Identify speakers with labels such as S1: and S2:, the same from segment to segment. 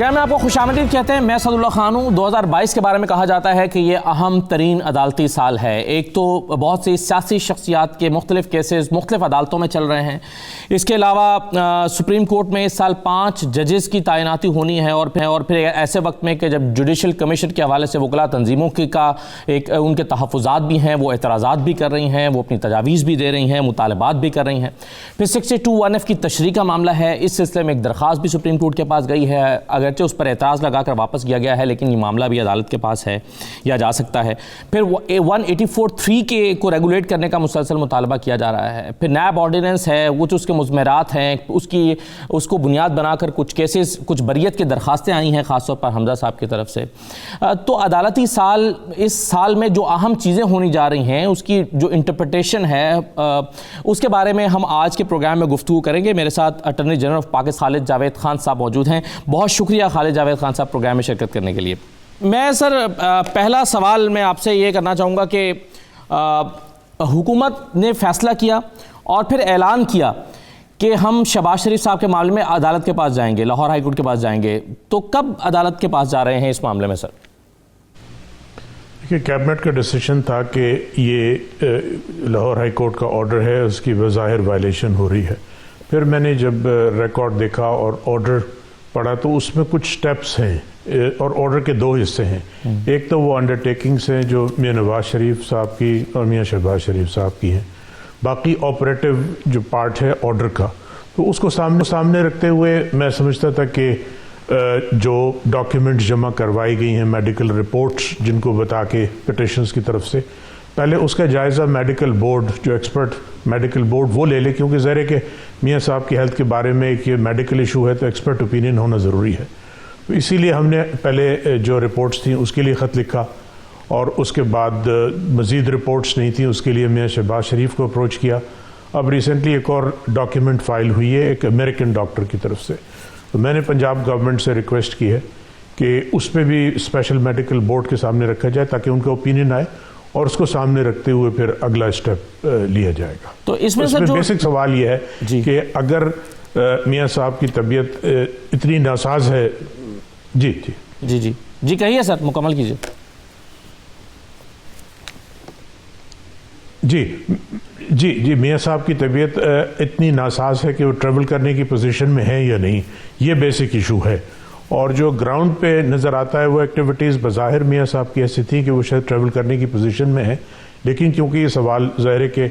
S1: Programme میں آپ کو خوش آمدید کہتے ہیں. میں اسد اللہ خان ہوں. 2022 کے بارے میں کہا جاتا ہے کہ یہ اہم ترین عدالتی سال ہے. ایک تو بہت سی سیاسی شخصیات کے مختلف کیسز مختلف عدالتوں میں چل رہے ہیں. اس کے علاوہ سپریم کورٹ میں اس سال 5 ججز کی تعیناتی ہونی ہے اور پھر ایسے وقت میں کہ جب جوڈیشل کمیشن کے حوالے سے وکلاء تنظیموں کا ان کے تحفظات بھی ہیں, وہ اعتراضات بھی کر رہی ہیں, وہ اپنی تجاویز بھی دے رہی ہیں, مطالبات بھی کر رہی ہیں. پھر 62(1)(f) کی تشریح کا معاملہ ہے. اس سلسلے میں ایک درخواست بھی سپریم کورٹ کے پاس گئی ہے, اگرچہ اس پر اعتراض لگا کر واپس کیا گیا ہے, لیکن یہ معاملہ بھی عدالت کے پاس ہے یا جا سکتا ہے. پھر 184(3) کو ریگولیٹ کرنے کا مسلسل مطالبہ کیا جا رہا ہے. پھر نیب آرڈیننس ہے, وہ جو اس کے مضمرات ہیں, اس کو بنیاد بنا کر کچھ کیسز, کچھ بریت کی درخواستیں آئی ہیں, خاص طور پر حمزہ صاحب کی طرف سے. تو عدالتی سال, اس سال میں جو اہم چیزیں ہونی جا رہی ہیں, اس کی جو انٹرپریٹیشن ہے, اس کے بارے میں ہم آج کے پروگرام میں گفتگو کریں گے. میرے ساتھ اٹارنی جنرل آف پاکستان خالد جاوید خان صاحب موجود ہیں. بہت شکریہ خالد جاوید خان صاحب پروگرام میں شرکت کرنے کے لیے. میں سر پہلا سوال میں آپ سے یہ کرنا چاہوں گا کہ حکومت نے فیصلہ کیا اور پھر اعلان کیا کہ ہم شہباز شریف صاحب کے معاملے میں عدالت کے پاس جائیں گے, لاہور ہائی کورٹ کے پاس جائیں گے. تو کب عدالت کے پاس جا رہے ہیں اس معاملے میں سر؟
S2: دیکھیے, کیبنٹ کا ڈیسیشن تھا کہ یہ لاہور ہائی کورٹ کا آرڈر ہے, اس کی بظاہر وائلیشن ہو رہی ہے. پھر میں نے جب ریکارڈ دیکھا اور آرڈر پڑھا تو اس میں کچھ سٹیپس ہیں اور آرڈر کے 2 حصے ہیں. ایک تو وہ انڈرٹیکنگس ہیں جو میاں نواز شریف صاحب کی اور میاں شہباز شریف صاحب کی ہیں. باقی آپریٹو جو پارٹ ہے آرڈر کا, تو اس کو سامنے رکھتے ہوئے میں سمجھتا تھا کہ جو ڈاکیومنٹس جمع کروائی گئی ہیں, میڈیکل رپورٹس جن کو بتا کے پٹیشنز کی طرف سے, پہلے اس کا جائزہ میڈیکل بورڈ, جو ایکسپرٹ میڈیکل بورڈ وہ لے لے, کیونکہ ظاہر ہے کہ میاں صاحب کی ہیلتھ کے بارے میں ایک یہ میڈیکل ایشو ہے تو ایکسپرٹ اوپینین ہونا ضروری ہے. تو اسی لیے ہم نے پہلے جو رپورٹس تھیں اس کے لیے خط لکھا, اور اس کے بعد مزید رپورٹس نہیں تھیں, اس کے لیے میاں شہباز شریف کو اپروچ کیا. اب ریسنٹلی ایک اور ڈاکیومنٹ فائل ہوئی ہے ایک امریکن ڈاکٹر کی طرف سے, تو میں نے پنجاب گورنمنٹ سے ریکویسٹ کی ہے کہ اس پہ بھی اسپیشل میڈیکل بورڈ کے سامنے رکھا جائے تاکہ ان کا اوپینین آئے, اور اس کو سامنے رکھتے ہوئے پھر اگلا اسٹیپ لیا جائے گا.
S1: تو اس میں
S2: بیسک سوال یہ ہے کہ اگر میاں صاحب کی طبیعت اتنی ناساز ہے. جی جی
S1: جی جی جی کہیے سر, مکمل کیجیے.
S2: جی میاں صاحب کی طبیعت اتنی ناساز ہے کہ وہ ٹریول کرنے کی پوزیشن میں ہے یا نہیں, یہ بیسک ایشو ہے. اور جو گراؤنڈ پہ نظر آتا ہے وہ ایکٹیویٹیز بظاہر میاں صاحب کی ایسی تھی کہ وہ شاید ٹریول کرنے کی پوزیشن میں ہے, لیکن کیونکہ یہ سوال ظاہر ہے کہ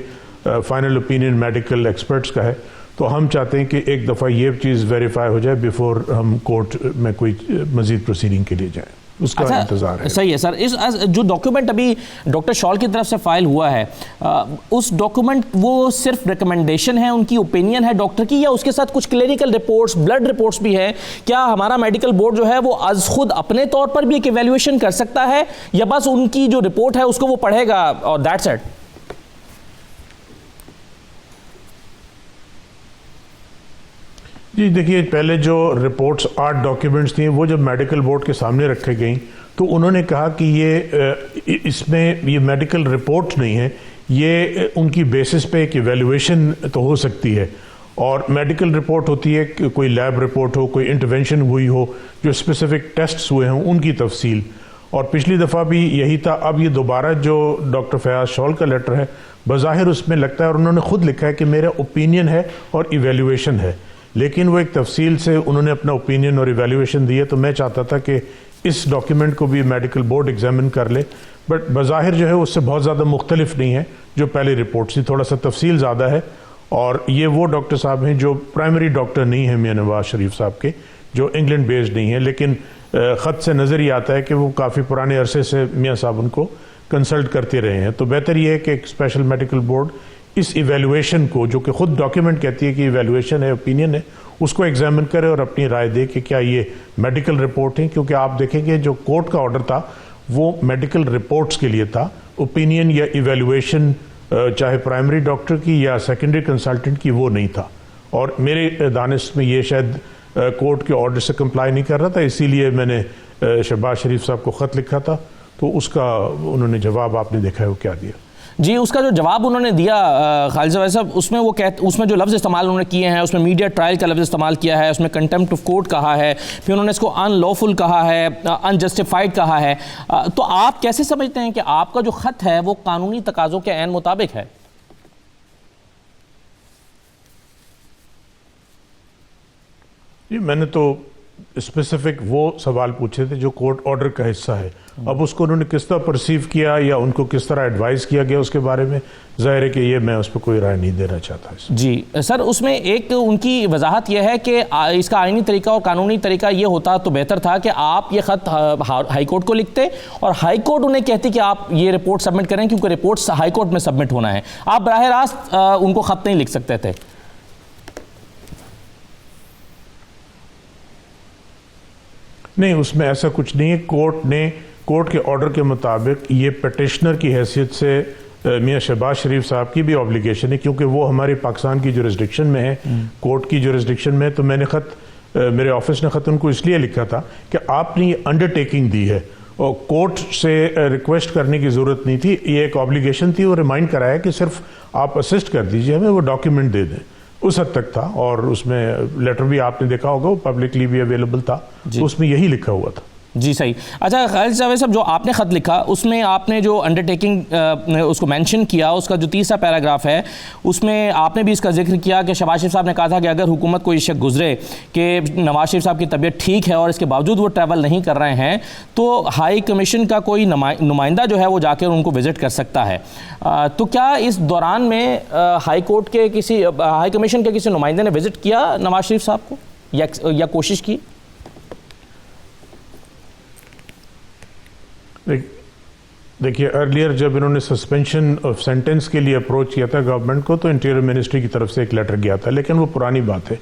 S2: فائنل اوپینین میڈیکل ایکسپرٹس کا ہے, تو ہم چاہتے ہیں کہ ایک دفعہ یہ چیز ویریفائی ہو جائے بیفور ہم کورٹ میں کوئی مزید پروسیڈنگ کے لیے جائیں. اس کا انتظار ہے.
S1: صحیح ہے سر. جو ڈاکیومنٹ ابھی ڈاکٹر شال کی طرف سے فائل ہوا ہے, اس ڈاکیومنٹ وہ صرف ریکمنڈیشن ہے, ان کی اوپینین ہے ڈاکٹر کی, یا اس کے ساتھ کچھ کلینکل رپورٹس, بلڈ رپورٹس بھی ہیں؟ کیا ہمارا میڈیکل بورڈ جو ہے وہ از خود اپنے طور پر بھی ایک ایویلیویشن کر سکتا ہے, یا بس ان کی جو رپورٹ ہے اس کو وہ پڑھے گا اور دیٹس اٹ؟
S2: جی دیکھیے, پہلے جو رپورٹس 8 ڈاکیومنٹس تھیں وہ جب میڈیکل بورڈ کے سامنے رکھے گئیں تو انہوں نے کہا کہ اس میں یہ میڈیکل رپورٹ نہیں ہے, یہ ان کی بیسس پہ ایک ایویلیویشن تو ہو سکتی ہے. اور میڈیکل رپورٹ ہوتی ہے کہ کوئی لیب رپورٹ ہو, کوئی انٹرونشن ہوئی ہو, جو اسپیسیفک ٹیسٹس ہوئے ہوں ان کی تفصیل. اور پچھلی دفعہ بھی یہی تھا. اب یہ دوبارہ جو ڈاکٹر فیاض شال کا لیٹر ہے, بظاہر اس میں لگتا ہے, اور انہوں نے خود لکھا ہے کہ میرا اوپینین ہے اور ایویلیویشن ہے, لیکن وہ ایک تفصیل سے انہوں نے اپنا اوپینین اور ایویلیویشن دی ہے. تو میں چاہتا تھا کہ اس ڈاکیومنٹ کو بھی میڈیکل بورڈ ایگزامن کر لے, بٹ بظاہر جو ہے اس سے بہت زیادہ مختلف نہیں ہے جو پہلے رپورٹس تھی, تھوڑا سا تفصیل زیادہ ہے. اور یہ وہ ڈاکٹر صاحب ہیں جو پرائمری ڈاکٹر نہیں ہیں میاں نواز شریف صاحب کے, جو انگلینڈ بیسڈ نہیں ہیں, لیکن خط سے نظر ہی آتا ہے کہ وہ کافی پرانے عرصے سے میاں صاحب ان کو کنسلٹ کرتے رہے ہیں. تو بہتر یہ ہے کہ ایک اسپیشل میڈیکل بورڈ اس ایویلیویشن کو, جو کہ خود ڈاکیومنٹ کہتی ہے کہ ایویلیویشن ہے, اوپینین ہے, اس کو ایگزامن کرے اور اپنی رائے دے کہ کیا یہ میڈیکل رپورٹ ہیں. کیونکہ آپ دیکھیں گے جو کورٹ کا آرڈر تھا وہ میڈیکل رپورٹس کے لیے تھا, اوپینین یا ایویلیویشن چاہے پرائمری ڈاکٹر کی یا سیکنڈری کنسلٹنٹ کی وہ نہیں تھا. اور میرے دانش میں یہ شاید کورٹ کے آرڈر سے کمپلائی نہیں کر رہا تھا, اسی لیے میں نے شہباز شریف صاحب کو خط لکھا تھا, تو اس کا انہوں نے جواب آپ نے دیکھا ہے وہ کیا دیا.
S1: جی اس کا جو جواب انہوں نے دیا خالد زاویہ صاحب، اس میں وہ اس میں جو لفظ استعمال انہوں نے کیے ہیں، اس میں میڈیا ٹرائل کا لفظ استعمال کیا ہے، اس میں کنٹمپٹ آف کورٹ کہا ہے، پھر انہوں نے اس کو ان لافل کہا ہے، ان جسٹیفائڈ کہا ہے. تو آپ کیسے سمجھتے ہیں کہ آپ کا جو خط ہے وہ قانونی تقاضوں کے عین مطابق ہے؟
S2: جی میں نے تو اسپیسیفک وہ سوال پوچھے تھے جو کورٹ آرڈر کا حصہ ہے. اب اس کو انہوں نے کس طرح پرسیو کیا یا ان کو کس طرح ایڈوائز کیا گیا اس کے بارے میں ظاہر ہے کہ یہ میں اس پہ کوئی رائے نہیں دینا چاہتا.
S1: جی سر، اس میں ایک ان کی وضاحت یہ ہے کہ اس کا آئینی طریقہ اور قانونی طریقہ یہ ہوتا تو بہتر تھا کہ آپ یہ خط ہائی کورٹ کو لکھتے اور ہائی کورٹ انہیں کہتی کہ آپ یہ رپورٹ سبمٹ کریں، کیونکہ رپورٹ ہائی کورٹ میں سبمٹ ہونا ہے. آپ براہ راست ان کو خط نہیں لکھ سکتے تھے.
S2: نہیں، اس میں ایسا کچھ نہیں ہے. کورٹ کے آرڈر کے مطابق یہ پیٹیشنر کی حیثیت سے میاں شہباز شریف صاحب کی بھی اوبلیگیشن ہے، کیونکہ وہ ہماری پاکستان کی جورسڈکشن میں ہے، کورٹ کی جورسڈکشن میں. تو میں نے میرے آفس نے خط ان کو اس لیے لکھا تھا کہ آپ نے یہ انڈر ٹیکنگ دی ہے اور کورٹ سے ریکویسٹ کرنے کی ضرورت نہیں تھی، یہ ایک اوبلیگیشن تھی. اور ریمائنڈ کرایا کہ صرف آپ اسسٹ کر دیجئے، ہمیں وہ ڈاکیومنٹ دے دیں. اس حد تک تھا، اور اس میں لیٹر بھی آپ نے دیکھا ہوگا، وہ پبلکلی بھی اویلیبل تھا. تو اس میں یہی لکھا ہوا تھا.
S1: جی صحیح. اچھا خالد زاویہ صاحب، جو آپ نے خط لکھا اس میں آپ نے جو انڈر ٹیکنگ اس کو مینشن کیا، اس کا جو تیسرا پیراگراف ہے اس میں آپ نے بھی اس کا ذکر کیا کہ شہباز شریف صاحب نے کہا تھا کہ اگر حکومت کو یہ شک گزرے کہ نواز شریف صاحب کی طبیعت ٹھیک ہے اور اس کے باوجود وہ ٹریول نہیں کر رہے ہیں تو ہائی کمیشن کا کوئی نمائندہ جو ہے وہ جا کے ان کو وزٹ کر سکتا ہے. تو کیا اس دوران میں ہائی کمیشن کے کسی نمائندے نے وزٹ کیا نواز شریف صاحب کو یا کوشش کی؟
S2: دیکھیے ارلیئر جب انہوں نے سسپینشن آف سینٹنس کے لیے اپروچ کیا تھا گورنمنٹ کو تو انٹیریئر منسٹری کی طرف سے ایک لیٹر گیا تھا، لیکن وہ پرانی بات ہے.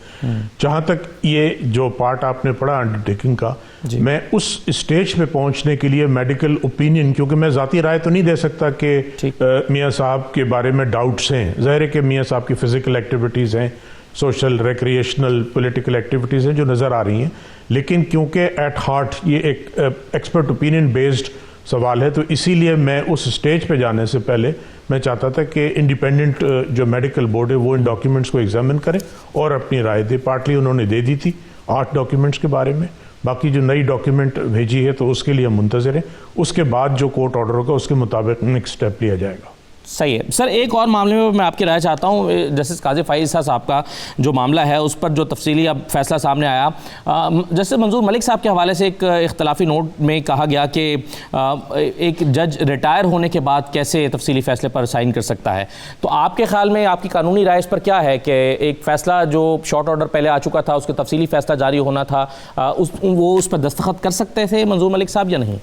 S2: جہاں تک یہ جو پارٹ آپ نے پڑھا انڈر ٹیکنگ کا، میں اس اسٹیج پہ پہنچنے کے لیے میڈیکل اوپینین، کیونکہ میں ذاتی رائے تو نہیں دے سکتا کہ میاں صاحب کے بارے میں ڈاؤٹس ہیں. ظاہر ہے کہ میاں صاحب کی فزیکل ایکٹیویٹیز ہیں، سوشل ریکریشنل پولیٹیکل ایکٹیویٹیز ہیں جو نظر آ رہی ہیں، لیکن کیونکہ ایٹ ہارٹ یہ ایک ایکسپرٹ اوپینین بیسڈ سوال ہے، تو اسی لیے میں اس سٹیج پہ جانے سے پہلے میں چاہتا تھا کہ انڈیپینڈنٹ جو میڈیکل بورڈ ہے وہ ان ڈاکیومنٹس کو ایگزامن کرے اور اپنی رائے دے. پارٹلی انہوں نے دے دی تھی 8 ڈاکیومنٹس کے بارے میں، باقی جو نئی ڈاکیومنٹ بھیجی ہے تو اس کے لیے ہم منتظر ہیں. اس کے بعد جو کورٹ آرڈر ہوگا اس کے مطابق نیکسٹ اسٹیپ لیا جائے گا.
S1: صحیح ہے سر. ایک اور معاملے میں میں آپ کی رائے چاہتا ہوں. جسٹس قاضی فائز صاحب کا جو معاملہ ہے اس پر جو تفصیلی اب فیصلہ سامنے آیا، جسٹس منظور ملک صاحب کے حوالے سے ایک اختلافی نوٹ میں کہا گیا کہ ایک جج ریٹائر ہونے کے بعد کیسے تفصیلی فیصلے پر سائن کر سکتا ہے. تو آپ کے خیال میں آپ کی قانونی رائے اس پر کیا ہے کہ ایک فیصلہ جو شارٹ آرڈر پہلے آ چکا تھا اس کے تفصیلی فیصلہ جاری ہونا تھا، وہ اس پر دستخط کر سکتے تھے منظور ملک صاحب یا نہیں؟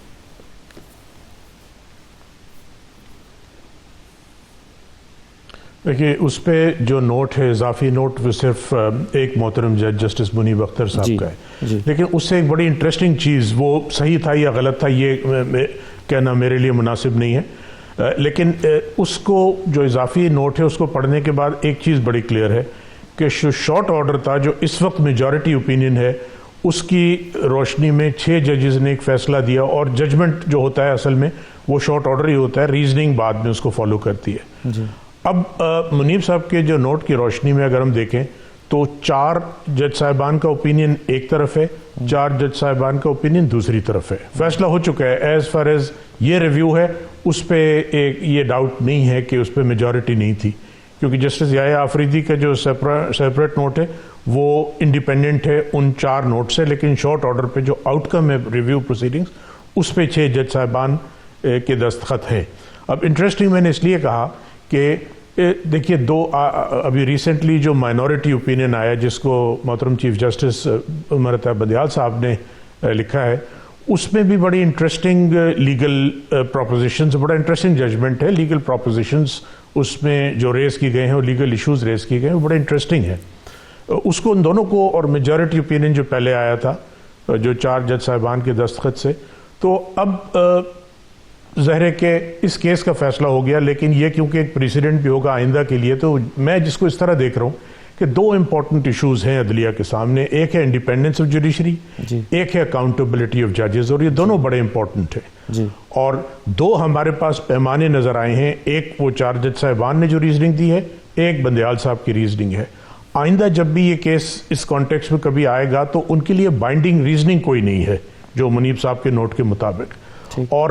S2: دیکھیے اس پہ جو نوٹ ہے، اضافی نوٹ، وہ صرف ایک محترم جج جسٹس منیب اختر صاحب کا ہے. لیکن اس سے ایک بڑی انٹرسٹنگ چیز، وہ صحیح تھا یا غلط تھا یہ کہنا میرے لیے مناسب نہیں ہے، لیکن اس کو جو اضافی نوٹ ہے اس کو پڑھنے کے بعد ایک چیز بڑی کلیئر ہے کہ شارٹ آرڈر تھا جو اس وقت میجورٹی اوپینین ہے، اس کی روشنی میں 6 ججز نے ایک فیصلہ دیا، اور ججمنٹ جو ہوتا ہے اصل میں وہ شارٹ آرڈر ہی ہوتا ہے، ریزننگ بعد میں اس کو فالو کرتی ہے. اب منیب صاحب کے جو نوٹ کی روشنی میں اگر ہم دیکھیں تو 4 جج صاحبان کا اوپینین ایک طرف ہے، 4 جج صاحبان کا اوپینین دوسری طرف ہے. فیصلہ ہو چکا ہے. ایز فار ایز یہ ریویو ہے اس پہ یہ ڈاؤٹ نہیں ہے کہ اس پہ میجورٹی نہیں تھی، کیونکہ جسٹس یحییٰ آفریدی کا جو سیپریٹ نوٹ ہے وہ انڈیپینڈنٹ ہے ان 4 نوٹ سے، لیکن شارٹ آرڈر پہ جو آؤٹ کم ہے ریویو پروسیڈنگز اس پہ 6 جج صاحبان کے دستخط ہے. اب انٹرسٹنگ میں نے اس لیے کہا کہ دیکھیے ابھی ریسنٹلی جو مائنورٹی اوپینین آیا جس کو محترم چیف جسٹس عمر عطیہ بدیال صاحب نے لکھا ہے، اس میں بھی بڑی انٹرسٹنگ لیگل پروپوزیشنز، بڑا انٹرسٹنگ ججمنٹ ہے. لیگل پروپوزیشنز اس میں جو ریز کی گئے ہیں اور لیگل ایشوز ریز کیے گئے ہیں وہ بڑے انٹرسٹنگ ہیں. اس کو ان دونوں کو اور میجورٹی اوپینین جو پہلے آیا تھا جو 4 جج صاحبان کے دستخط سے، تو اب ظاہر ہے کہ اس کیس کا فیصلہ ہو گیا، لیکن یہ کیونکہ ایک پریسیڈنٹ بھی ہوگا آئندہ کے لیے، تو میں جس کو اس طرح دیکھ رہا ہوں کہ دو امپورٹنٹ ایشوز ہیں عدلیہ کے سامنے. ایک ہے انڈیپینڈنس آف جوڈیشری, ایک ہے اکاؤنٹیبلٹی آف ججز, اور یہ دونوں بڑے امپورٹنٹ ہیں. اور دو ہمارے پاس پیمانے نظر آئے ہیں, ایک وہ 4 جج صاحبان نے جو ریزننگ دی ہے, ایک بندیال صاحب کی ریزننگ ہے. آئندہ جب بھی یہ کیس اس کانٹیکس میں کبھی آئے گا تو ان کے لیے بائنڈنگ ریزننگ کوئی نہیں ہے جو منیب صاحب کے نوٹ کے مطابق. اور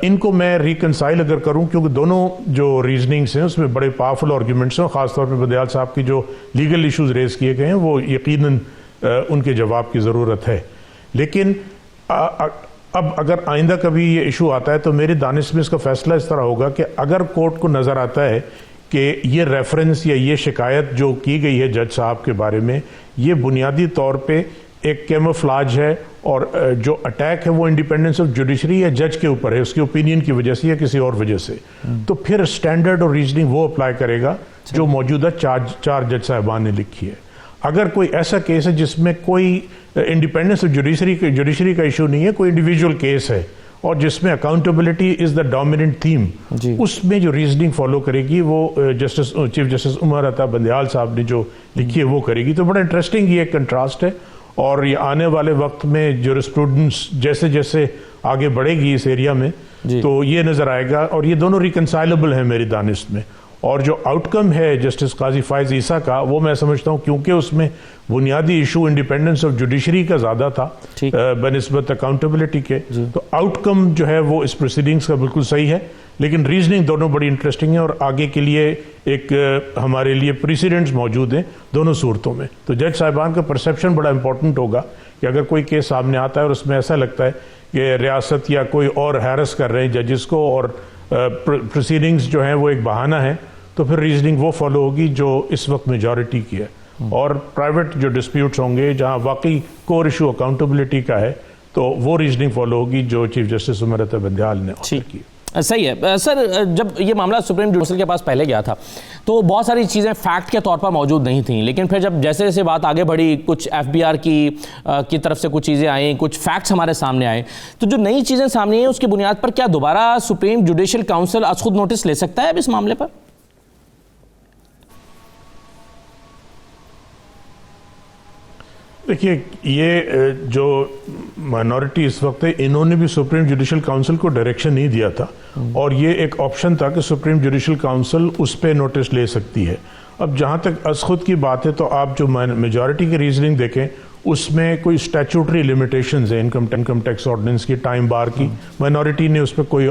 S2: ان کو میں ریکنسائل اگر کروں, کیونکہ دونوں جو ریزننگز ہیں اس میں بڑے پاورفل آرگیومنٹس ہیں, خاص طور پہ بندیال صاحب کی جو لیگل ایشوز ریز کیے گئے ہیں وہ یقیناً ان کے جواب کی ضرورت ہے. لیکن اب اگر آئندہ کبھی یہ ایشو آتا ہے تو میرے دانش میں اس کا فیصلہ اس طرح ہوگا کہ اگر کورٹ کو نظر آتا ہے کہ یہ ریفرنس یا یہ شکایت جو کی گئی ہے جج صاحب کے بارے میں یہ بنیادی طور پہ ایک کیموفلاج ہے اور جو اٹیک ہے وہ انڈیپینڈنس آف جوڈیشری یا جج کے اوپر ہے, اس کی اوپینین کی وجہ سے یا کسی اور وجہ سے, تو پھر سٹینڈرڈ اور ریزننگ وہ اپلائی کرے گا جو موجودہ 4 جج صاحبان نے لکھی ہے. اگر کوئی ایسا کیس ہے جس میں کوئی انڈیپینڈنس آف جوڈیشری کا ایشو نہیں ہے, کوئی انڈیویجول کیس ہے اور جس میں accountability is the dominant theme, اس میں جو ریزننگ فالو کرے گی وہ چیف جسٹس عمر عطا بندیال صاحب نے جو لکھی ہے وہ کرے گی. تو بڑا انٹرسٹنگ یہ ایک کنٹراسٹ ہے, اور یہ آنے والے وقت میں جورسپروڈنس جیسے جیسے آگے بڑھے گی اس ایریا میں تو یہ نظر آئے گا, اور یہ دونوں ریکنسائلبل ہیں میری دانست میں. اور جو آؤٹ کم ہے جسٹس قاضی فائز عیسیٰ کا, وہ میں سمجھتا ہوں کیونکہ اس میں بنیادی ایشو انڈیپینڈنس آف جوڈیشری کا زیادہ تھا بنسبت اکاؤنٹیبلٹی کے, تو آؤٹ کم جو ہے وہ اس پروسیڈنگز کا بالکل صحیح ہے. لیکن ریزننگ دونوں بڑی انٹرسٹنگ ہے اور آگے کے لیے ایک ہمارے لیے پریسیڈنٹس موجود ہیں دونوں صورتوں میں. تو جج صاحبان کا پرسیپشن بڑا امپورٹنٹ ہوگا کہ اگر کوئی کیس سامنے آتا ہے اور اس میں ایسا لگتا ہے کہ ریاست یا کوئی اور ہیرس کر رہے ہیں ججز کو اور پروسیڈنگز جو ہیں وہ ایک بہانہ ہے, تو پھر ریزننگ وہ فالو ہوگی جو اس وقت میجورٹی کی ہے. اور پرائیویٹ جو ڈسپیوٹس ہوں گے جہاں واقعی کور ایشو اکاؤنٹیبلٹی کا ہے تو وہ ریزننگ فالو ہوگی جو چیف جسٹس عمر عطا بندیال نے کی.
S1: صحیح ہے سر. جب یہ معاملہ سپریم جوڈیشل کے پاس پہلے گیا تھا تو بہت ساری چیزیں فیکٹ کے طور پر موجود نہیں تھیں, لیکن پھر جب جیسے جیسے بات آگے بڑھی, کچھ FBR کی طرف سے کچھ چیزیں آئیں, کچھ فیکٹس ہمارے سامنے آئے, تو جو نئی چیزیں سامنے آئیں اس کی بنیاد پر کیا دوبارہ سپریم جوڈیشل کاؤنسل از خود نوٹس لے سکتا ہے اب اس معاملے پر؟
S2: دیکھیے, یہ جو مائنورٹی اس وقت ہے انہوں نے بھی سپریم جوڈیشل کاؤنسل کو ڈائریکشن نہیں دیا تھا, اور یہ ایک آپشن تھا کہ سپریم جوڈیشل کاؤنسل اس پہ نوٹس لے سکتی ہے. اب جہاں تک از خود کی بات ہے تو آپ جو میجورٹی کی ریزننگ دیکھیں اس میں کوئی اسٹیچوٹری لمیٹیشنز ہیں انکم ٹیکس آرڈیننس کی, ٹائم بار کی. مائنورٹی نے اس پہ کوئی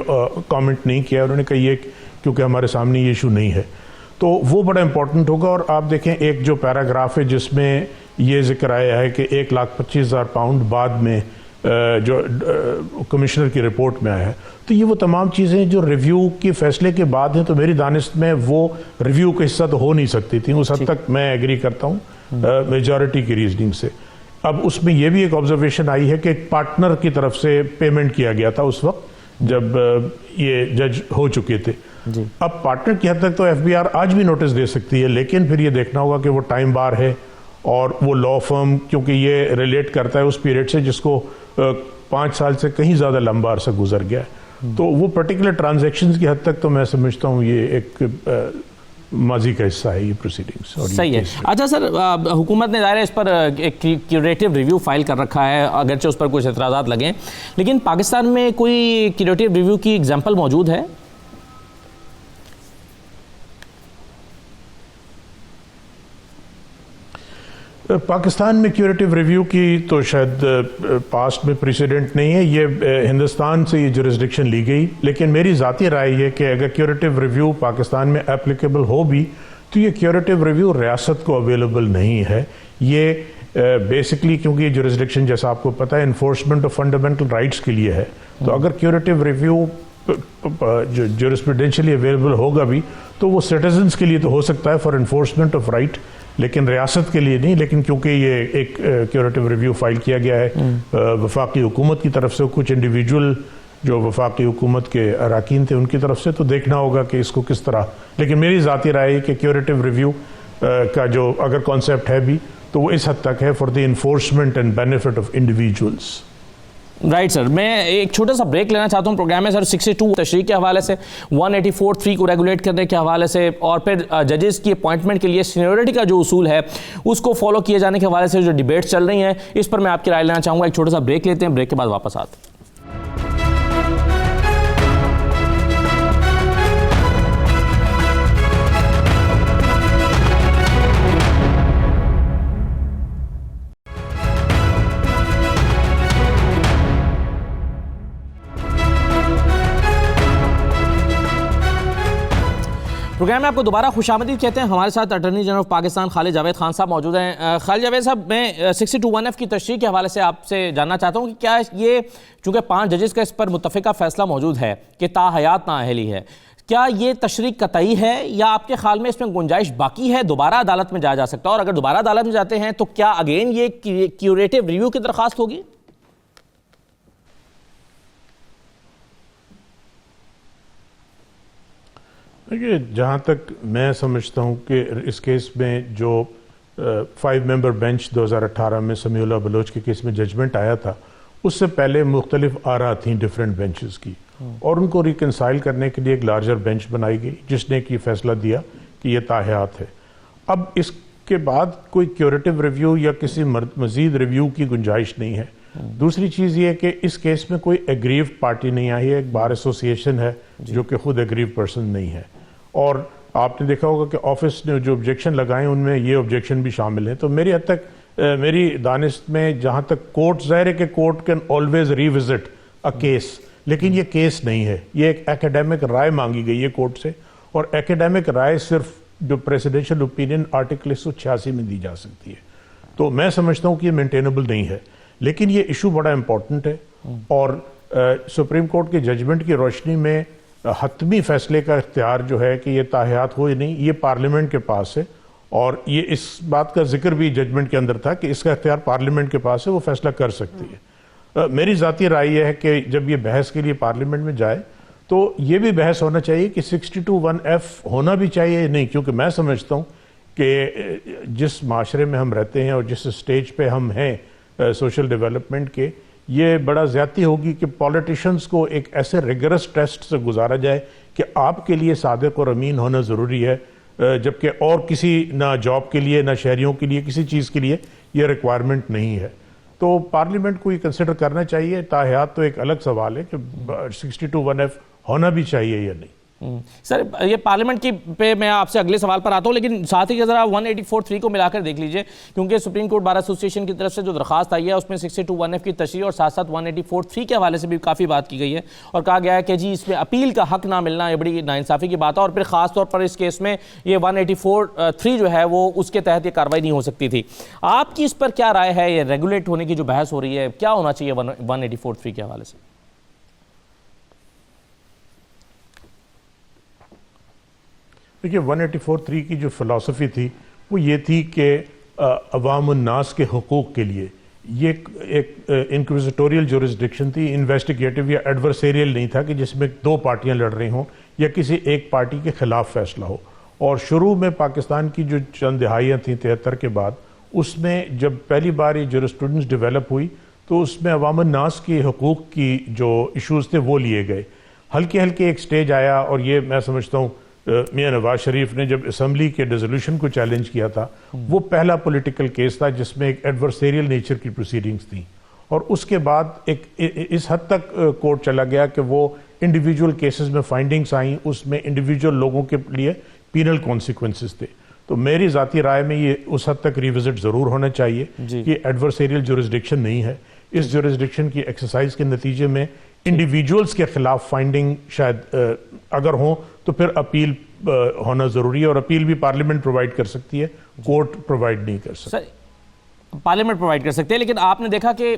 S2: کامنٹ نہیں کیا, انہوں نے کہا یہ کیونکہ ہمارے سامنے یہ ایشو نہیں ہے, تو وہ بڑا امپورٹنٹ ہوگا. اور آپ دیکھیں ایک جو پیراگراف ہے جس میں یہ ذکر آیا ہے کہ 1,25,000 پاؤنڈ بعد میں جو کمشنر کی رپورٹ میں آیا ہے, تو یہ وہ تمام چیزیں جو ریویو کے فیصلے کے بعد ہیں, تو میری دانست میں وہ ریویو کا حصہ تو ہو نہیں سکتی تھیں. اس حد تک میں ایگری کرتا ہوں میجورٹی کی ریزننگ سے. اب اس میں یہ بھی ایک آبزرویشن آئی ہے کہ ایک پارٹنر کی طرف سے پیمنٹ کیا گیا تھا اس وقت جب یہ جج ہو چکے تھے. اب پارٹنر کی حد تک تو FBR آج بھی نوٹس دے سکتی ہے, لیکن پھر یہ دیکھنا ہوگا کہ وہ ٹائم بار ہے اور وہ لا فرم کیونکہ یہ ریلیٹ کرتا ہے اس پیریڈ سے جس کو 5 سال سے کہیں زیادہ لمبا عرصہ گزر گیا ہے, تو وہ پرٹیکولر ٹرانزیکشنز کی حد تک تو میں سمجھتا ہوں یہ ایک ماضی کا حصہ ہے یہ پروسیڈنگز.
S1: صحیح ہے. اچھا سر, حکومت نے ظاہر ہے اس پر ایک کیوریٹیو ریویو فائل کر رکھا ہے, اگرچہ اس پر کچھ اعتراضات لگیں, لیکن پاکستان میں کوئی کیوریٹیو ریویو کی ایگزامپل موجود ہے؟
S2: پاکستان میں کیوریٹیو ریویو کی تو شاید پاسٹ میں پریسیڈنٹ نہیں ہے, یہ ہندوستان سے یہ جورسڈکشن لی گئی, لیکن میری ذاتی رائے یہ کہ اگر کیوریٹیو ریویو پاکستان میں اپلیکیبل ہو بھی تو یہ کیوریٹیو ریویو ریاست کو اویلیبل نہیں ہے. یہ بیسکلی کیونکہ یہ جورسڈکشن جیسا آپ کو پتہ ہے انفورسمنٹ آف فنڈامنٹل رائٹس کے لیے ہے, تو اگر کیوریٹیو ریویو جو جورسپروڈینشلی اویلیبل ہوگا بھی تو وہ سٹیزنز کے لیے تو ہو سکتا ہے فار انفورسمنٹ آف رائٹ, لیکن ریاست کے لیے نہیں. لیکن کیونکہ یہ ایک کیوریٹیو ریویو فائل کیا گیا ہے وفاقی حکومت کی طرف سے, کچھ انڈیویجول جو وفاقی حکومت کے اراکین تھے ان کی طرف سے, تو دیکھنا ہوگا کہ اس کو کس طرح. لیکن میری ذاتی رائے ہے کہ کیوریٹیو ریویو کا جو اگر کانسیپٹ ہے بھی تو وہ اس حد تک ہے for the enforcement and benefit of individuals.
S1: Right sir, میں ایک چھوٹا سا بریک لینا چاہتا ہوں پروگرام میں سر. 62 تشریح کے حوالے سے، 184(3) کو ریگولیٹ کرنے کے حوالے سے، اور پھر ججز کی اپوائنٹمنٹ کے لیے سینیورٹی کا جو اصول ہے اس کو فالو کیے جانے کے حوالے سے جو ڈیبیٹس چل رہی ہیں، اس پر میں آپ کی رائے لینا چاہوں گا. ایک چھوٹا سا بریک لیتے ہیں، بریک کے بعد واپس آتے ہیں. پروگرام میں آپ کو دوبارہ خوش آمدید کہتے ہیں. ہمارے ساتھ اٹارنی جنرل آف پاکستان خالد جاوید خان صاحب موجود ہیں. خالد جاوید صاحب، میں 62(1)(f) کی تشریح کے حوالے سے آپ سے جاننا چاہتا ہوں کہ کیا یہ، چونکہ 5 ججز کا اس پر متفقہ فیصلہ موجود ہے کہ تاحیات نااہلی ہے، کیا یہ تشریح قطعی ہے یا آپ کے خیال میں اس میں گنجائش باقی ہے، دوبارہ عدالت میں جایا جا سکتا ہے؟ اور اگر دوبارہ عدالت میں جاتے ہیں تو کیا اگین یہ کیوریٹو ریویو کی درخواست ہوگی؟
S2: دیکھیے، جہاں تک میں سمجھتا ہوں کہ اس کیس میں جو 5 ممبر بینچ 2018 میں سمیع اللہ بلوچ کے کیس میں ججمنٹ آیا تھا، اس سے پہلے مختلف آراء تھیں ڈیفرنٹ بینچز کی، اور ان کو ریکنسائل کرنے کے لیے ایک لارجر بینچ بنائی گئی جس نے یہ فیصلہ دیا کہ یہ تاحیات ہے. اب اس کے بعد کوئی کیوریٹو ریویو یا کسی مزید ریویو کی گنجائش نہیں ہے. دوسری چیز یہ ہے کہ اس کیس میں کوئی ایگریو پارٹی نہیں آئی ہے، ایک بار ایسوسیشن ہے جو کہ خود ایگریو پرسن نہیں ہے، اور آپ نے دیکھا ہوگا کہ آفس نے جو آبجیکشن لگائے ان میں یہ آبجیکشن بھی شامل ہیں. تو میری حد تک، میری دانست میں جہاں تک کورٹ، ظاہر ہے کہ court can always revisit a case, لیکن یہ کیس نہیں ہے، یہ ایک ایکیڈیمک رائے مانگی گئی ہے کورٹ سے، اور ایکیڈیمک رائے صرف جو پریسیڈنشل اوپینین آرٹیکل 186 میں دی جا سکتی ہے. تو میں سمجھتا ہوں کہ یہ مینٹینیبل نہیں ہے، لیکن یہ ایشو بڑا امپورٹنٹ ہے، اور سپریم کورٹ کے ججمنٹ کی روشنی میں حتمی فیصلے کا اختیار جو ہے کہ یہ تاحیات ہو یا نہیں، یہ پارلیمنٹ کے پاس ہے، اور یہ اس بات کا ذکر بھی ججمنٹ کے اندر تھا کہ اس کا اختیار پارلیمنٹ کے پاس ہے، وہ فیصلہ کر سکتی ہے. میری ذاتی رائے یہ ہے کہ جب یہ بحث کے لیے پارلیمنٹ میں جائے تو یہ بھی بحث ہونا چاہیے کہ 62(1)(f) ہونا بھی چاہیے یا نہیں، کیونکہ میں سمجھتا ہوں کہ جس معاشرے میں ہم رہتے ہیں اور جس سٹیج پہ ہم ہیں سوشل ڈیولپمنٹ کے، یہ بڑا زیادتی ہوگی کہ پولیٹیشنز کو ایک ایسے ریگرس ٹیسٹ سے گزارا جائے کہ آپ کے لیے صادق اور امین ہونا ضروری ہے، جبکہ اور کسی نہ جاب کے لیے، نہ شہریوں کے لیے، کسی چیز کے لیے یہ ریکوائرمنٹ نہیں ہے. تو پارلیمنٹ کو یہ کنسیڈر کرنا چاہیے. تاحیات تو ایک الگ سوال ہے کہ 62(1)(f) ہونا بھی چاہیے یا نہیں.
S1: سر، یہ پارلیمنٹ کی پہ میں آپ سے اگلے سوال پر آتا ہوں، لیکن ساتھ ہی ذرا 184(3) کو ملا کر دیکھ لیجئے، کیونکہ سپریم کورٹ بار ایسوسیشن کی طرف سے جو درخواست آئی ہے اس میں 62(1)(f) کی تشریح اور ساتھ ساتھ 184(3) کے حوالے سے بھی کافی بات کی گئی ہے، اور کہا گیا ہے کہ جی اس میں اپیل کا حق نہ ملنا یہ بڑی ناانصافی کی بات ہے، اور پھر خاص طور پر اس کیس میں یہ 184(3) جو ہے وہ اس کے تحت یہ کارروائی نہیں ہو سکتی تھی. آپ کی اس پر کیا رائے ہے؟ یہ ریگولیٹ ہونے کی جو بحث ہو رہی ہے، کیا ہونا چاہیے 184(3) کے حوالے سے؟
S2: دیکھیے، 184(3) کی جو فلسفی تھی وہ یہ تھی کہ عوام الناس کے حقوق کے لیے یہ ایک انکویزیٹوریل جورسڈکشن تھی، انویسٹیگیٹو یا ایڈورسیریل نہیں تھا کہ جس میں 2 پارٹیاں لڑ رہی ہوں یا کسی ایک پارٹی کے خلاف فیصلہ ہو. اور شروع میں پاکستان کی جو چند دہائیاں تھیں 73 کے بعد، اس میں جب پہلی بار یہ جورسپروڈنس ڈیولپ ہوئی تو اس میں عوام الناس کے حقوق کی جو ایشوز تھے وہ لیے گئے. ہلکے ہلکے ایک سٹیج آیا، اور یہ میں سمجھتا ہوں میاں نواز شریف نے جب اسمبلی کے ریزولوشن کو چیلنج کیا تھا، وہ پہلا پولیٹیکل کیس تھا جس میں ایک ایڈورسیریل نیچر کی پروسیڈنگز تھیں، اور اس کے بعد ایک اس حد تک کورٹ چلا گیا کہ وہ انڈیویجول کیسز میں فائنڈنگز آئیں، اس میں انڈیویجول لوگوں کے لیے پینل کانسیکوینسز تھے. تو میری ذاتی رائے میں یہ اس حد تک ریوزٹ ضرور ہونا چاہیے کہ ایڈورسیریل جورسڈکشن نہیں ہے. اس جورسڈکشن کی ایکسرسائز کے نتیجے میں انڈیویجولز کے خلاف فائنڈنگ شاید اگر ہوں تو پھر اپیل ہونا ضروری ہے، اور اپیل بھی پارلیمنٹ پرووائڈ کر سکتی ہے، کورٹ پرووائڈ نہیں کر سکتی.
S1: پارلیمنٹ پرووائڈ کر سکتے ہیں، لیکن آپ نے دیکھا کہ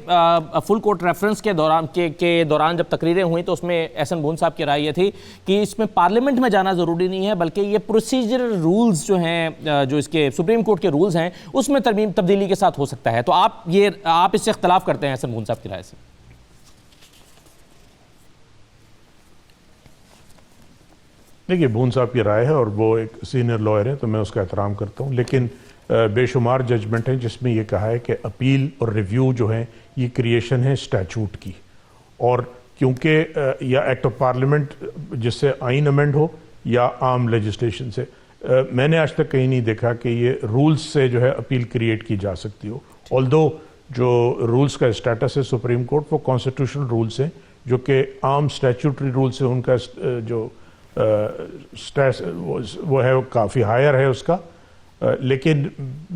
S1: فل کورٹ ریفرنس کے دوران جب تقریریں ہوئیں تو اس میں احسن بون صاحب کی رائے یہ تھی کہ اس میں پارلیمنٹ میں جانا ضروری نہیں ہے، بلکہ یہ پروسیجرل رولز جو ہیں، جو اس کے سپریم کورٹ کے رولز ہیں، اس میں ترمیم تبدیلی کے ساتھ ہو سکتا ہے. تو آپ اس سے اختلاف کرتے ہیں احسن بون صاحب کی رائے سے؟
S2: دیکھیے، بون صاحب کی رائے ہے اور وہ ایک سینئر لائر ہیں تو میں اس کا احترام کرتا ہوں، لیکن بے شمار ججمنٹ ہیں جس میں یہ کہا ہے کہ اپیل اور ریویو جو ہیں یہ کریشن ہے اسٹیچوٹ کی. اور کیونکہ یا ایکٹ آف پارلیمنٹ جس سے آئین امینڈ ہو یا عام لیجسلیشن سے، میں نے آج تک کہیں نہیں دیکھا کہ یہ رولز سے جو ہے اپیل کریٹ کی جا سکتی ہو. آلدو جو رولز کا اسٹیٹس ہے سپریم کورٹ وہ کانسٹیٹیوشنل رولز ہیں جو کہ عام اسٹیچوٹری رول سے ان کا جو وہ ہے وہ کافی ہائر ہے اس کا، لیکن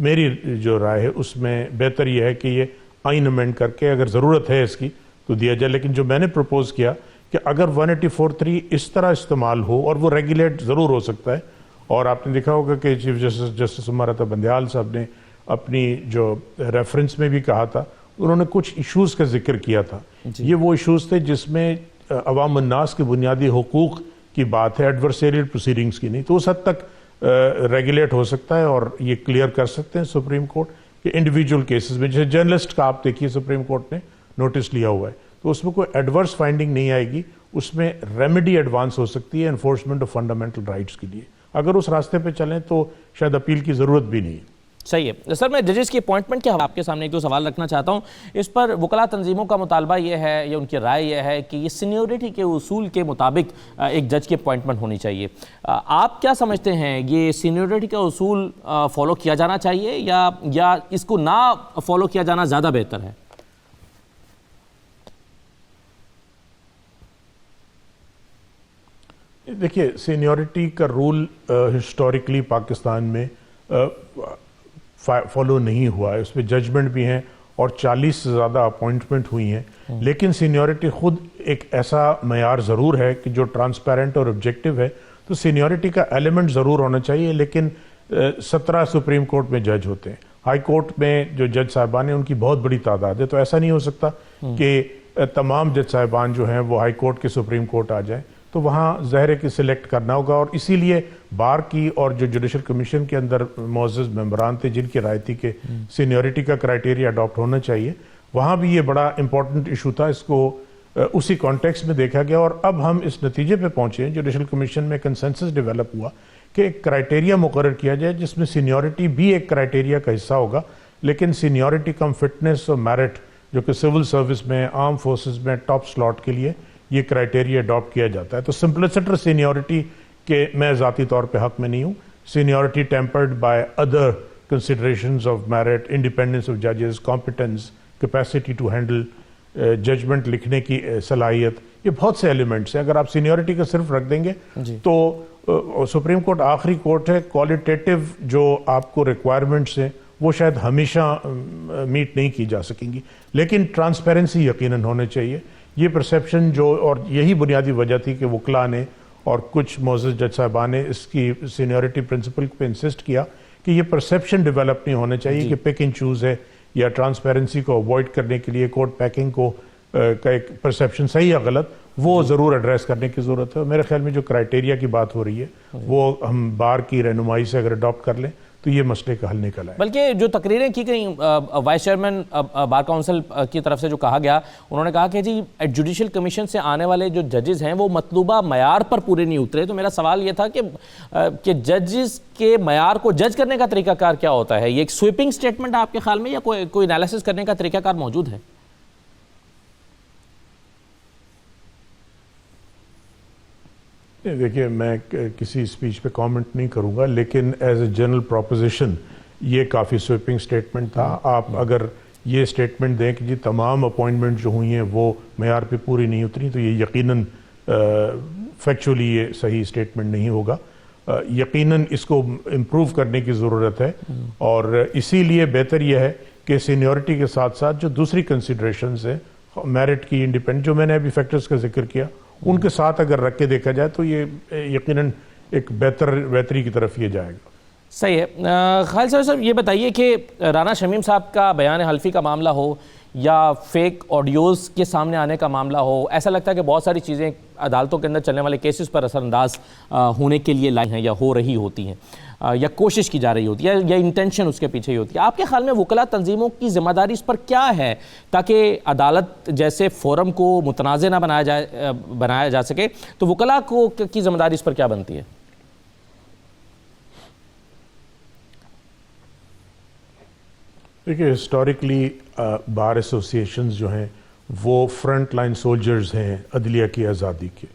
S2: میری جو رائے ہے اس میں بہتر یہ ہے کہ یہ آئین امینڈ کر کے اگر ضرورت ہے اس کی تو دیا جائے. لیکن جو میں نے پروپوز کیا کہ اگر 184(3) اس طرح استعمال ہو اور وہ ریگولیٹ ضرور ہو سکتا ہے، اور آپ نے دیکھا ہوگا کہ چیف جسٹس عمر بندیال صاحب نے اپنی جو ریفرنس میں بھی کہا تھا، انہوں نے کچھ ایشوز کا ذکر کیا تھا. یہ وہ ایشوز تھے جس میں عوام الناس کے بنیادی حقوق کی بات ہے، ایڈورسیریل پروسیڈنگز کی نہیں، تو اس حد تک ریگولیٹ ہو سکتا ہے اور یہ کلیئر کر سکتے ہیں سپریم کورٹ کہ انڈیویجول کیسز میں، جیسے جرنلسٹ کا آپ دیکھیے سپریم کورٹ نے نوٹس لیا ہوا ہے تو اس میں کوئی ایڈورس فائنڈنگ نہیں آئے گی، اس میں ریمیڈی ایڈوانس ہو سکتی ہے انفورسمنٹ آف فنڈامنٹل رائٹس کے لیے. اگر اس راستے پہ چلیں تو شاید اپیل کی ضرورت بھی نہیں ہے.
S1: صحیح ہے سر. میں ججز کی اپوائنٹمنٹ کے آپ کے سامنے ایک دو سوال رکھنا چاہتا ہوں. اس پر وکلاء تنظیموں کا مطالبہ یہ ہے یا ان کی رائے یہ ہے کہ یہ سینیورٹی کے اصول کے مطابق ایک جج کی اپوائنٹمنٹ ہونی چاہیے. آپ کیا سمجھتے ہیں یہ سینیورٹی کا اصول فالو کیا جانا چاہیے یا اس کو نہ فالو کیا جانا زیادہ بہتر ہے؟
S2: دیکھیے سینیورٹی کا رول ہسٹوریکلی پاکستان میں فالو نہیں ہوا ہے، اس پہ ججمنٹ بھی ہیں اور 40 سے زیادہ اپوائنٹمنٹ ہوئی ہیں. لیکن سینیورٹی خود ایک ایسا معیار ضرور ہے کہ جو ٹرانسپیرنٹ اور آبجیکٹو ہے، تو سینیورٹی کا ایلیمنٹ ضرور ہونا چاہیے. لیکن 17 سپریم کورٹ میں جج ہوتے ہیں، ہائی کورٹ میں جو جج صاحبان ہیں ان کی بہت بڑی تعداد ہے، تو ایسا نہیں ہو سکتا کہ تمام جج صاحبان جو ہیں وہ ہائی کورٹ کے سپریم کورٹ آ جائیں، تو وہاں ظاہر ہے کہ سلیکٹ کرنا ہوگا. اور اسی لیے بار کی اور جو جوڈیشل کمیشن کے اندر معزز ممبران تھے جن کی رائے تھی کہ سینیورٹی کا کرائیٹیریا اڈاپٹ ہونا چاہیے، وہاں بھی یہ بڑا امپورٹنٹ ایشو تھا، اس کو اسی کانٹیکس میں دیکھا گیا. اور اب ہم اس نتیجے پہ پہنچے ہیں، جوڈیشل کمیشن میں کنسنسس ڈیولپ ہوا کہ ایک کرائیٹیریا مقرر کیا جائے جس میں سینیورٹی بھی ایک کرائیٹیریا کا حصہ ہوگا، لیکن سینیورٹی کم فٹنس اور میرٹ جو کہ سول سروس میں، آرم فورسز میں ٹاپ سلاٹ کے لیے یہ کرائیٹیریا اڈاپٹ کیا جاتا ہے. تو سمپلسٹر سینیورٹی کے میں ذاتی طور پہ حق میں نہیں ہوں. Seniority tempered by other considerations of merit, independence of ججز، competence, capacity to handle judgment لکھنے کی صلاحیت، یہ بہت سے ایلیمنٹس ہیں. اگر آپ سینیورٹی کا صرف رکھ دیں گے تو سپریم کورٹ آخری کورٹ ہے، کوالیٹیٹیو جو آپ کو ریکوائرمنٹس ہیں وہ شاید ہمیشہ میٹ نہیں کی جا سکیں گی. لیکن ٹرانسپیرنسی یقیناً ہونے چاہیے. یہ پرسیپشن جو، اور یہی بنیادی وجہ تھی کہ وکلاء نے اور کچھ معزز جج صاحبان نے اس کی سینیورٹی پرنسپل پہ انسسٹ کیا کہ یہ پرسیپشن ڈیولپ نہیں ہونا چاہیے کہ پک اینڈ چوز ہے، یا ٹرانسپیرنسی کو اوائڈ کرنے کے لیے کورٹ پیکنگ کو کا ایک پرسیپشن صحیح یا غلط وہ ضرور ایڈریس کرنے کی ضرورت ہے. میرے خیال میں جو کرائیٹیریا کی بات ہو رہی ہے وہ ہم بار کی رہنمائی سے اگر اڈاپٹ کر لیں تو یہ مسئلے کا حل نکل آئے.
S1: بلکہ جو تقریریں کی گئیں وائس چیئرمین بار کونسل کی طرف سے جو کہا گیا، انہوں نے کہا کہ جی جوڈیشل کمیشن سے آنے والے جو ججز ہیں وہ مطلوبہ معیار پر پورے نہیں اترے. تو میرا سوال یہ تھا کہ ججز کے معیار کو جج کرنے کا طریقہ کار کیا ہوتا ہے؟ یہ ایک سویپنگ سٹیٹمنٹ آپ کے خیال میں یا کوئی انالیسس کرنے کا طریقہ کار موجود ہے؟
S2: دیکھیے میں کسی اسپیچ پہ کامنٹ نہیں کروں گا، لیکن ایز اے جنرل پروپوزیشن یہ کافی سویپنگ سٹیٹمنٹ تھا. آپ اگر یہ سٹیٹمنٹ دیں کہ جی تمام اپوائنٹمنٹ جو ہوئی ہیں وہ معیار پہ پوری نہیں اتری، تو یہ یقیناً فیکچولی یہ صحیح سٹیٹمنٹ نہیں ہوگا. یقیناً اس کو امپروو کرنے کی ضرورت ہے، اور اسی لیے بہتر یہ ہے کہ سینیورٹی کے ساتھ ساتھ جو دوسری کنسیڈریشنز ہیں، میرٹ کی، انڈیپینڈنٹ، جو میں نے ابھی فیکٹرز کا ذکر کیا، ان کے ساتھ اگر رکھ کے دیکھا جائے تو یہ یقیناً ایک بہتری کی طرف یہ جائے گا.
S1: صحیح ہے. خالد صاحب یہ بتائیے کہ رانا شمیم صاحب کا بیان حلفی کا معاملہ ہو یا فیک آڈیوز کے سامنے آنے کا معاملہ ہو، ایسا لگتا ہے کہ بہت ساری چیزیں عدالتوں کے اندر چلنے والے کیسز پر اثر انداز ہونے کے لیے لائی ہیں یا ہو رہی ہوتی ہیں، یا کوشش کی جا رہی ہوتی ہے، یا انٹینشن اس کے پیچھے ہی ہوتی ہے. آپ کے خیال میں وکلاء تنظیموں کی ذمہ داری اس پر کیا ہے تاکہ عدالت جیسے فورم کو متنازع نہ بنایا جا سکے؟ تو وکلاء کی ذمہ داری اس پر کیا بنتی ہے؟
S2: دیکھیے ہسٹوریکلی بار ایسوسیشنز جو ہیں وہ فرنٹ لائن سولجرز ہیں عدلیہ کی آزادی کے،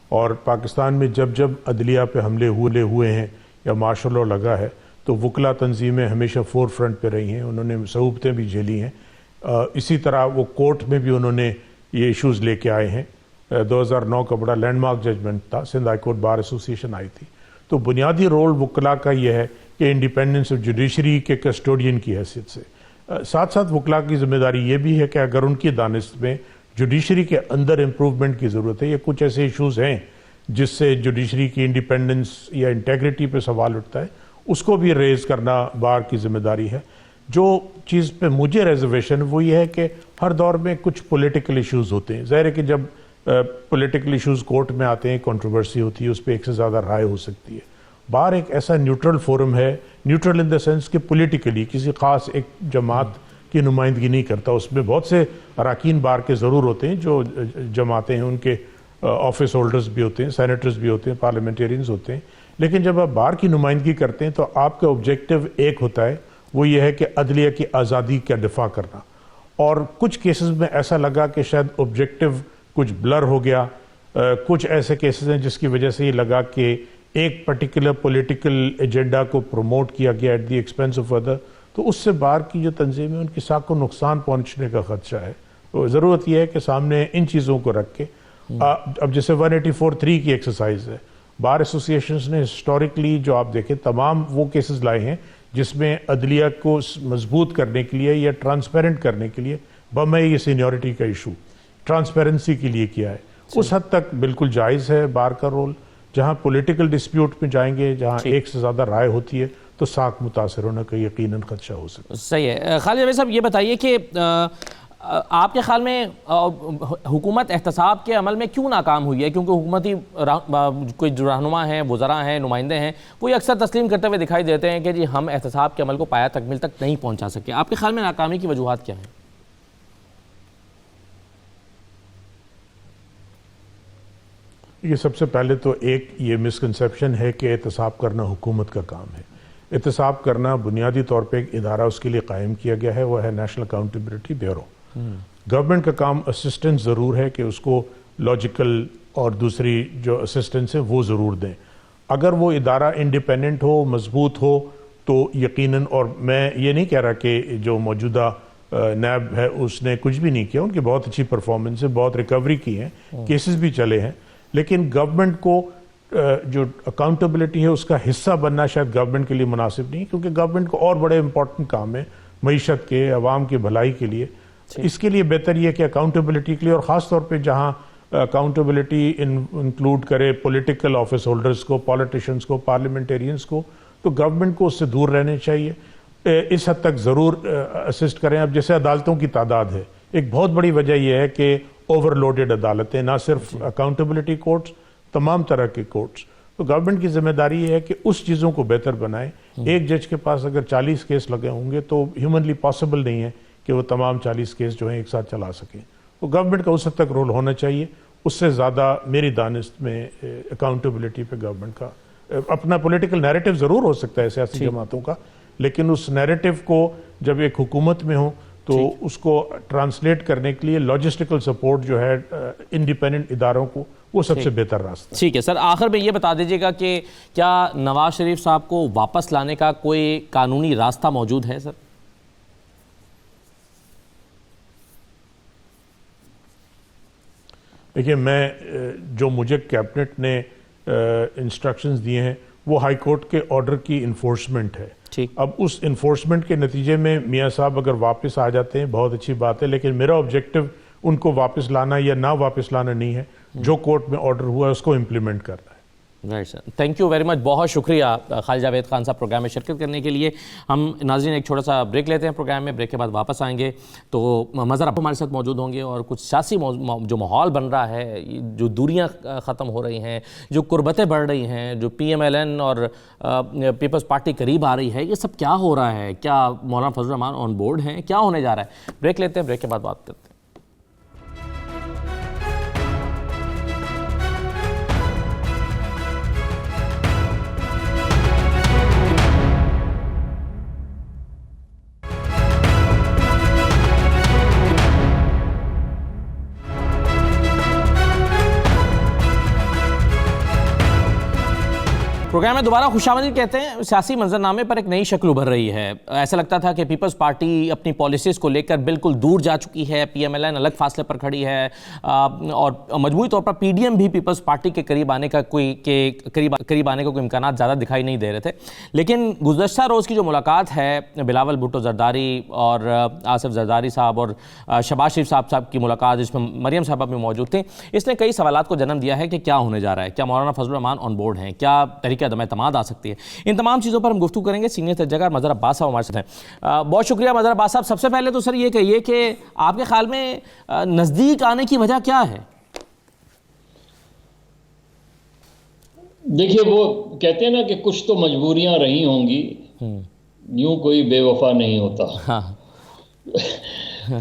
S2: اور پاکستان میں جب جب عدلیہ پہ حملے ہوئے ہیں یا مارشل لاء لگا ہے تو وکلا تنظیمیں ہمیشہ فور فرنٹ پہ رہی ہیں، انہوں نے صعوبتیں بھی جھیلی ہیں۔ اسی طرح وہ کورٹ میں بھی انہوں نے یہ ایشوز لے کے آئے ہیں۔ 2009 کا بڑا لینڈ مارک ججمنٹ تھا، Sindh high court bar association آئی تھی۔ تو بنیادی رول وکلا کا یہ ہے کہ انڈیپینڈنس آف جوڈیشری کے کسٹوڈین کی حیثیت سے، ساتھ ساتھ وکلا کی ذمہ داری یہ بھی ہے کہ اگر ان کی دانست میں جوڈیشری کے اندر امپروومنٹ کی ضرورت ہے یا کچھ ایسے ایشوز ہیں جس سے جوڈیشری کی انڈیپینڈنس یا انٹیگریٹی پہ سوال اٹھتا ہے، اس کو بھی ریز کرنا بار کی ذمہ داری ہے۔ جو چیز پہ مجھے ریزرویشن وہ یہ ہے کہ ہر دور میں کچھ پولیٹیکل ایشوز ہوتے ہیں، ظاہر ہے کہ جب پولیٹیکل ایشوز کورٹ میں آتے ہیں، کنٹروورسی ہوتی ہے، اس پہ ایک سے زیادہ رائے ہو سکتی ہے۔ بار ایک ایسا نیوٹرل فورم ہے، نیوٹرل ان دا سینس کہ پولیٹیکلی کسی خاص ایک جماعت کی نمائندگی نہیں کرتا، اس میں بہت سے اراکین بار کے ضرور ہوتے ہیں جو جماعتیں ہیں، ان کے آفس ہولڈرز بھی ہوتے ہیں، سینیٹرز بھی ہوتے ہیں، پارلیمنٹیرینز ہوتے ہیں، لیکن جب آپ بار کی نمائندگی کرتے ہیں تو آپ کا آبجیکٹو ایک ہوتا ہے، وہ یہ ہے کہ عدلیہ کی آزادی کا دفاع کرنا۔ اور کچھ کیسز میں ایسا لگا کہ شاید آبجیکٹو کچھ بلر ہو گیا، کچھ ایسے کیسز ہیں جس کی وجہ سے یہ لگا کہ ایک پرٹیکولر پولیٹیکل ایجنڈا کو پروموٹ کیا گیا at the expense of other, تو اس سے بار کی جو تنظیم ہے ان کی ساکھ کو نقصان پہنچنے کا خدشہ ہے۔ تو ضرورت یہ ہے کہ سامنے ان چیزوں کو رکھ کے اب جیسے 184(3) کی ایکسرسائز ہے، بار ایسوسیشنز نے ہسٹوریکلی جو آپ دیکھیں تمام وہ کیسز لائے ہیں جس میں عدلیہ کو مضبوط کرنے کے لیے یا ٹرانسپیرنٹ کرنے کے لیے بمِ یہ سینیورٹی کا ایشو ٹرانسپیرنسی کے لیے کیا ہے، اس حد تک بالکل جائز ہے بار کا رول۔ جہاں پولیٹیکل ڈسپیوٹ میں جائیں گے، جہاں ایک سے زیادہ رائے ہوتی ہے تو ساکھ متاثر ہونے کا یقیناً خدشہ ہو سکتا ہے۔
S1: صحیح ہے۔ خالد جاوید صاحب یہ بتائیے کہ آپ کے خیال میں حکومت احتساب کے عمل میں کیوں ناکام ہوئی ہے؟ کیونکہ حکومتی کوئی جو رہنما ہیں، وزراء ہیں، نمائندے ہیں، وہ یہ اکثر تسلیم کرتے ہوئے دکھائی دیتے ہیں کہ جی ہم احتساب کے عمل کو پایہ تکمیل تک نہیں پہنچا سکے۔ آپ کے خیال میں ناکامی کی وجوہات کیا ہیں؟
S2: یہ سب سے پہلے تو ایک یہ مسکنسیپشن ہے کہ احتساب کرنا حکومت کا کام ہے۔ احتساب کرنا بنیادی طور پہ ایک ادارہ اس کے لیے قائم کیا گیا ہے، وہ ہے نیشنل اکاؤنٹیبلٹی بیورو۔ گورنمنٹ کا کام اسسٹنس ضرور ہے کہ اس کو لاجیکل اور دوسری جو اسسٹنس ہے وہ ضرور دیں۔ اگر وہ ادارہ انڈیپینڈنٹ ہو، مضبوط ہو تو یقیناً، اور میں یہ نہیں کہہ رہا کہ جو موجودہ نیب ہے اس نے کچھ بھی نہیں کیا، ان کی بہت اچھی پرفارمنس ہے، بہت ریکوری کی ہے، کیسز بھی چلے ہیں، لیکن گورنمنٹ کو جو اکاؤنٹیبلٹی ہے اس کا حصہ بننا شاید گورنمنٹ کے لیے مناسب نہیں، کیونکہ گورنمنٹ کو اور بڑے امپورٹنٹ کام ہیں معیشت کے، عوام کی بھلائی کے لیے۔ اس کے لیے بہتر یہ کہ اکاؤنٹیبلٹی کے لیے، اور خاص طور پہ جہاں اکاؤنٹیبلٹی انکلوڈ کرے پولیٹیکل آفس ہولڈرز کو، پالیٹیشنز کو، پارلیمنٹیرینز کو، تو گورنمنٹ کو اس سے دور رہنے چاہیے۔ اس حد تک ضرور اسسٹ کریں۔ اب جیسے عدالتوں کی تعداد ہے، ایک بہت بڑی وجہ یہ ہے کہ اوور لوڈڈ عدالتیں، نہ صرف اکاؤنٹیبلٹی کورٹس، تمام طرح کے کورٹس۔ تو گورنمنٹ کی ذمہ داری یہ ہے کہ اس چیزوں کو بہتر بنائیں۔ ایک جج کے پاس اگر 40 کیس لگے ہوں گے تو ہیومنلی پاسبل نہیں ہے کہ وہ تمام 40 کیس جو ہیں ایک ساتھ چلا سکیں۔ تو گورنمنٹ کا اس حد تک رول ہونا چاہیے، اس سے زیادہ میری دانست میں اکاؤنٹیبلٹی پہ گورنمنٹ کا اپنا پولیٹیکل نیریٹو ضرور ہو سکتا ہے سیاسی جماعتوں کا، لیکن اس نیریٹو کو جب ایک حکومت میں ہو تو اس کو ٹرانسلیٹ کرنے کے لیے لاجسٹیکل سپورٹ جو ہے انڈیپینڈنٹ اداروں کو، وہ سب سے بہتر راستہ ہے۔
S1: ٹھیک ہے سر، آخر میں یہ بتا دیجیے گا کہ کیا نواز شریف صاحب کو واپس لانے کا کوئی قانونی راستہ موجود ہے سر؟
S2: دیکھیے، میں جو مجھے کیبنٹ نے انسٹرکشنز دیے ہیں وہ ہائی کورٹ کے آرڈر کی انفورسمنٹ ہے۔ اب اس انفورسمنٹ کے نتیجے میں میاں صاحب اگر واپس آ جاتے ہیں بہت اچھی بات ہے، لیکن میرا آبجیکٹو ان کو واپس لانا یا نہ واپس لانا نہیں ہے، جو کورٹ میں آرڈر ہوا ہے اس کو امپلیمنٹ کرنا ہے۔
S1: Right sir, thank you very much, بہت شکریہ خالد جاوید خان صاحب پروگرام میں شرکت کرنے کے لیے۔ ہم ناظرین ایک چھوٹا سا بریک لیتے ہیں پروگرام میں، بریک کے بعد واپس آئیں گے تو مظہر آپ ہمارے ساتھ موجود ہوں گے، اور کچھ سیاسی جو ماحول بن رہا ہے، جو دوریاں ختم ہو رہی ہیں، جو قربتیں بڑھ رہی ہیں، جو پی ایم ایل این اور پیپلز پارٹی قریب آ رہی ہے، یہ سب کیا ہو رہا ہے؟ کیا مولانا فضل الرحمان آن بورڈ ہیں؟ کیا ہونے جا رہا ہے؟ بریک لیتے ہیں، بریک کے بعد بات کرتے ہیں۔ پروگرام میں دوبارہ خوشامدید کہتے ہیں. سیاسی منظرنامے پر ایک نئی شکل ابھر رہی ہے. ایسا لگتا تھا کہ پیپلز پارٹی اپنی پالیسیز کو لے کر بالکل دور جا چکی ہے, پی ایم ایل این الگ فاصلے پر کھڑی ہے, اور مجموعی طور پر پی ڈی ایم بھی پیپلز پارٹی کے قریب آنے کا کوئی امکانات زیادہ دکھائی نہیں دے رہے تھے. لیکن گزشتہ روز کی جو ملاقات ہے بلاول بھٹو زرداری اور آصف زرداری صاحب اور شہباز شریف صاحب کی ملاقات, جس میں مریم صاحبہ بھی موجود تھیں, اس نے کئی سوالات کو جنم دیا ہے کہ کیا ہونے جا رہا ہے. کیا مولانا فضل الرحمان آن بورڈ ہیں؟ کیا طریقہ عدم اعتماد آ سکتی ہے؟ ان تمام چیزوں پر ہم گفتگو کریں گے. سینئر تجزیہ مظہر عباس صاحب ہمارے ساتھ ہیں. بہت شکریہ مظہر عباس صاحب. سب سے پہلے تو سر یہ کہیے کہ آپ کے خیال میں نزدیک آنے کی وجہ کیا ہے؟
S3: دیکھیے, وہ کہتے ہیں نا کہ کچھ تو مجبوریاں رہی ہوں گی, یوں کوئی بے وفا نہیں ہوتا.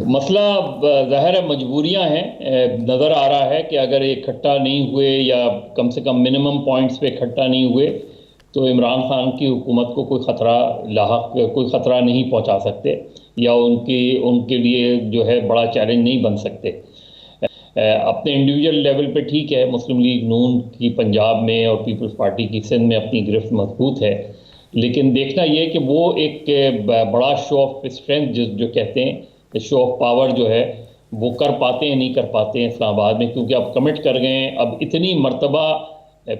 S3: مسئلہ ظاہر ہے مجبوریاں ہیں. نظر آ رہا ہے کہ اگر یہ اکٹھا نہیں ہوئے یا کم سے کم منیمم پوائنٹس پہ اکٹھا نہیں ہوئے تو عمران خان کی حکومت کو کوئی خطرہ نہیں پہنچا سکتے, یا ان کے لیے جو ہے بڑا چیلنج نہیں بن سکتے. اپنے انڈیویجول لیول پہ ٹھیک ہے, مسلم لیگ نون کی پنجاب میں اور پیپلز پارٹی کی سندھ میں اپنی گرفت مضبوط ہے, لیکن دیکھنا یہ کہ وہ ایک بڑا شو آف اسٹرینتھ جو کہتے ہیں, شو آف پاور جو ہے وہ کر پاتے ہیں نہیں کر پاتے ہیں اسلام آباد میں, کیونکہ اب کمٹ کر گئے ہیں. اب اتنی مرتبہ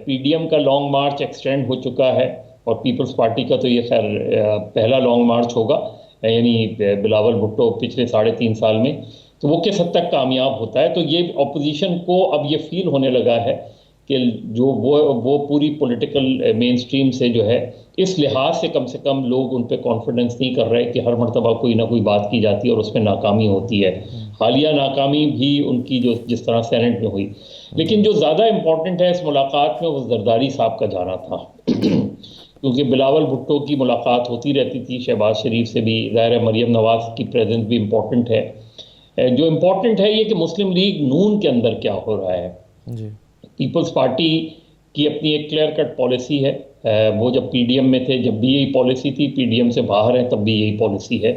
S3: پی ڈی ایم کا لانگ مارچ ایکسٹینڈ ہو چکا ہے, اور پیپلز پارٹی کا تو یہ خیر پہلا لانگ مارچ ہوگا, یعنی بلاول بھٹو پچھلے 3.5 سال میں, تو وہ کس حد تک کامیاب ہوتا ہے. تو یہ اپوزیشن کو اب یہ فیل ہونے لگا ہے کہ جو وہ پوری پولیٹیکل مین سٹریم سے جو ہے اس لحاظ سے کم لوگ ان پہ کانفیڈنس نہیں کر رہے کہ ہر مرتبہ کوئی نہ کوئی بات کی جاتی ہے اور اس میں ناکامی ہوتی ہے. حالیہ ناکامی بھی ان کی جس طرح سینٹ میں ہوئی. لیکن جو زیادہ امپورٹنٹ ہے اس ملاقات میں وہ زرداری صاحب کا جانا تھا, کیونکہ بلاول بھٹو کی ملاقات ہوتی رہتی تھی شہباز شریف سے بھی. ظاہر مریم نواز کی پریزنس بھی امپورٹنٹ ہے. جو امپورٹنٹ ہے یہ کہ مسلم لیگ نون کے اندر کیا ہو رہا ہے. پیپلز پارٹی کی اپنی ایک کلیئر کٹ پالیسی ہے. وہ جب پی ڈی ایم میں تھے جب بھی یہی پالیسی تھی, پی ڈی ایم سے باہر ہیں تب بھی یہی پالیسی ہے,